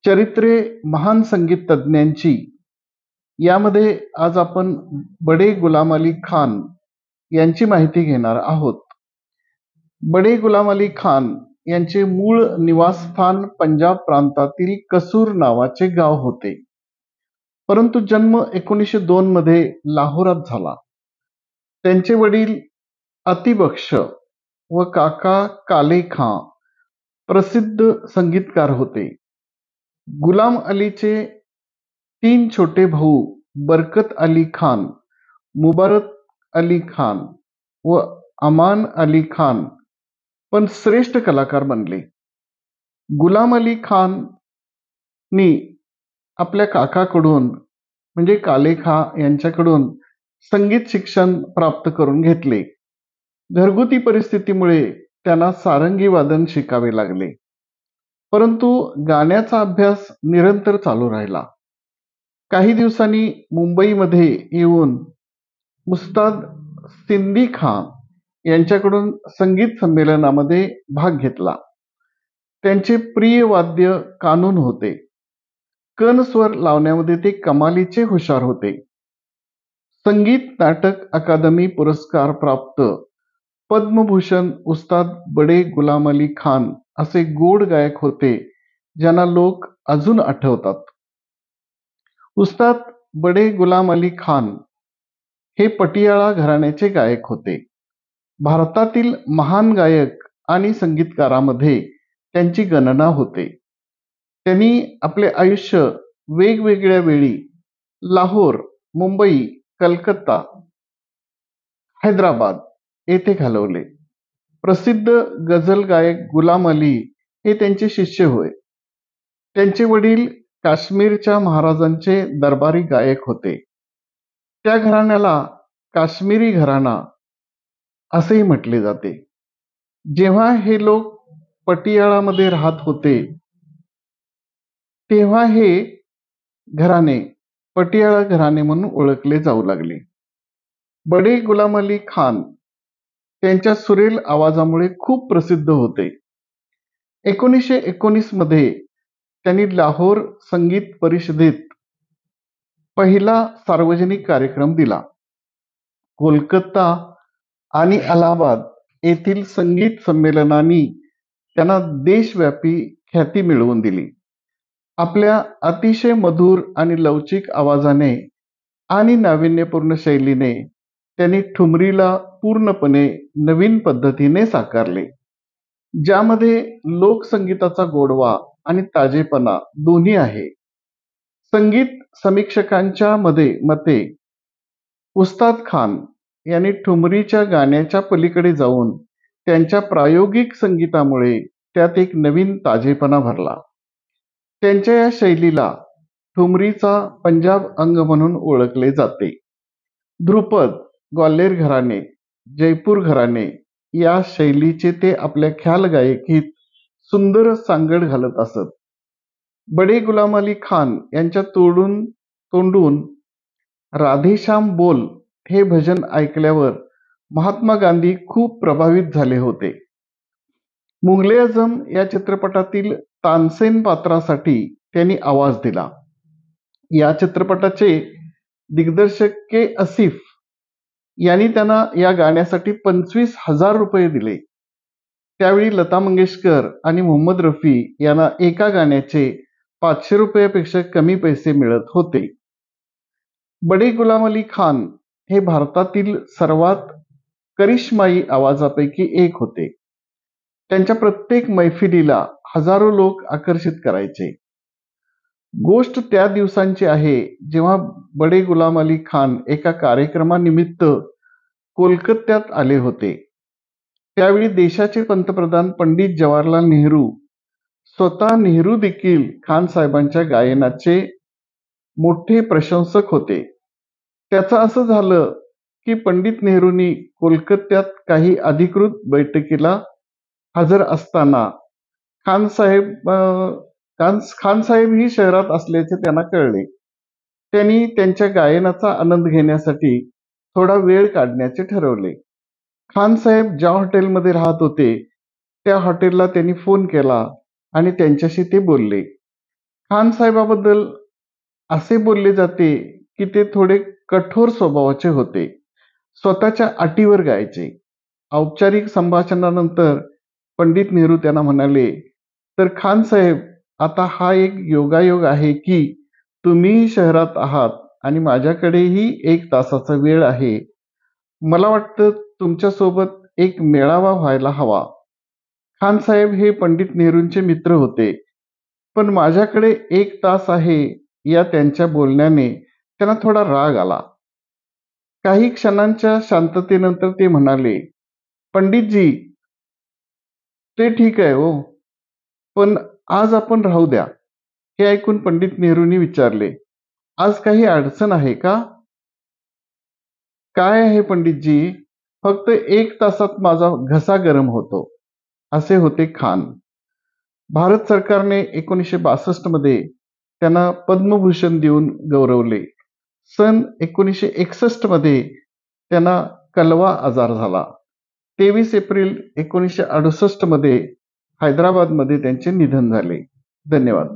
चरित्रे महान संगीत तज्ञांची यामध्ये आज आपण बडे गुलाम अली खान यांची माहिती घेणार आहोत. बडे गुलाम अली खान यांचे मूळ निवासस्थान पंजाब प्रांतातील कसूर नावाचे गाव होते, परंतु जन्म 1902 मध्ये लाहोरात झाला. त्यांचे वडील अतिबख्श व काका काले खां प्रसिद्ध संगीतकार होते. गुलाम अलीचे 3 छोटे भाऊ बरकत अली खान, मुबारक अली खान व अमान अली खान पण श्रेष्ठ कलाकार बनले. गुलाम अली खाननी आपल्या काकाकडून म्हणजे काले खां यांच्याकडून संगीत शिक्षण प्राप्त करून घेतले. घरगुती परिस्थितीमुळे त्यांना सारंगी वादन शिकावे लागले, परंतु गाण्याचा अभ्यास निरंतर चालू राहिला. काही दिवसांनी मुंबईमध्ये येऊन उस्ताद सिंदी खां यांच्याकडून संगीत संमेलनामध्ये भाग घेतला. त्यांचे प्रिय वाद्य कानून होते. कणस्वर लावण्यामध्ये ते कमालीचे हुशार होते. संगीत नाटक अकादमी पुरस्कार प्राप्त पद्मभूषण उस्ताद बडे गुलाम अली खान असे गोड गायक होते, ज्यांना लोक अजून आठवतात. उस्ताद बडे गुलाम अली खान हे पटियाळा घराण्याचे गायक होते. भारतातील महान गायक आणि संगीतकारामध्ये त्यांची गणना होते. त्यांनी आपले आयुष्य वेगवेगळ्या वेळी लाहोर, मुंबई, कलकत्ता, हैदराबाद येथे घालवले. प्रसिद्ध गझल गायक गुलाम अली हे त्यांचे शिष्य होय. त्यांचे वडील काश्मीरच्या महाराजांचे दरबारी गायक होते. त्या घराण्याला काश्मीरी घराणा असेही म्हटले जाते. जेव्हा हे लोक पटियाळामध्ये राहत होते, तेव्हा हे घराणे पटियाळा घराणे म्हणून ओळखले जाऊ लागले. बडे गुलाम अली खान त्यांच्या सुरेल आवाजामुळे खूप प्रसिद्ध होते. 1919 मध्ये त्यांनी लाहोर संगीत परिषदेत पहिला सार्वजनिक कार्यक्रम दिला. कोलकाता आणि अलाहाबाद येथील संगीत संमेलनांनी त्यांना देशव्यापी ख्याती मिळवून दिली. आपल्या अतिशय मधुर आणि लवचिक आवाजाने आणि नाविन्यपूर्ण शैलीने त्यांनी ठुमरीला पूर्णपणे नवीन पद्धतीने साकारले, ज्यामध्ये लोकसंगीताचा गोडवा आणि ताजेपणा दोन्ही आहे. संगीत समीक्षकांच्या मते उस्ताद खान यांनी ठुमरीच्या गाण्याच्या पलीकडे जाऊन त्यांच्या प्रायोगिक संगीतामुळे त्यात एक नवीन ताजेपणा भरला. त्यांच्या या शैलीला ठुमरीचा पंजाब अंग म्हणून ओळखले जाते. ध्रुपद, ग्वाल्हेर घराणे, जयपूर घराणे या शैलीचे ते आपल्या ख्याल गायकीत सुंदर सांगड घालत असत. बडे गुलाम अली खान यांच्या तोंडून राधेश्याम बोल हे भजन ऐकल्यावर महात्मा गांधी खूप प्रभावित झाले होते. मुघले आझम या चित्रपटातील तानसेन पात्रासाठी त्यांनी आवाज दिला. या चित्रपटाचे दिग्दर्शक के आसिफ यांनी त्यांना या गाण्यासाठी 25,000 रुपये दिले. त्यावेळी लता मंगेशकर आणि मोहम्मद रफी यांना एका गाण्याचे 500 रुपयापेक्षा कमी पैसे मिळत होते. बडे गुलाम अली खान हे भारतातील सर्वात करिश्माई आवाजापैकी एक होते. त्यांच्या प्रत्येक मैफिलीला हजारो लोक आकर्षित करायचे. गोष्ट त्या दिवसांची आहे जेव्हा बडे गुलाम अली खान एका कार्यक्रमानिमित्त कोलकात्यात आले होते. त्यावेळी देशाचे पंतप्रधान पंडित जवाहरलाल नेहरू, स्वतः नेहरू देखील खान साहेबांच्या गायनाचे मोठे प्रशंसक होते. त्याचं असं झालं की पंडित नेहरूंनी कोलकात्यात काही अधिकृत बैठकीला हजर असताना खान साहेब ही शहरात असल्याचे त्यांना कळले. त्यांनी त्यांच्या गायनाचा आनंद घेण्यासाठी थोडा वेळ काढण्याचे ठरवले. खान साहेब ज्या हॉटेलमध्ये राहत होते त्या हॉटेलला त्यांनी फोन केला आणि त्यांच्याशी ते बोलले. खान साहेबाबद्दल असे बोलले जाते की ते थोडे कठोर स्वभावाचे होते. स्वतःच्या अटीवर गायचे. औपचारिक संभाषणानंतर पंडित नेहरू त्यांना म्हणाले, "तर खान साहेब, आता हा एक योगायोग आहे की तुम्हीही शहरात आहात आणि माझ्याकडेही 1 तासाचा वेळ आहे. मला वाटतं तुमच्यासोबत एक मेळावा व्हायला हवा." खान साहेब हे पंडित नेहरूंचे मित्र होते, पण माझ्याकडे 1 तास आहे या त्यांच्या बोलण्याने त्यांना थोडा राग आला. काही क्षणांच्या शांततेनंतर ते म्हणाले, "पंडितजी, ते ठीक आहे हो, पण आज आपण राहू द्या." हे ऐकून पंडित नेहरूंनी विचारले, "आज काही अडचण आहे का?" "काय आहे पंडितजी, फक्त 1 तासात माझा घसा गरम होतो." असे होते खान. भारत सरकारने 1962 मध्ये त्यांना पद्मभूषण देऊन गौरवले. सन 1961 मध्ये त्यांना कलवा आजार झाला. 23 एप्रिल 1968 मध्ये हैदराबादमध्ये त्यांचे निधन झाले. धन्यवाद.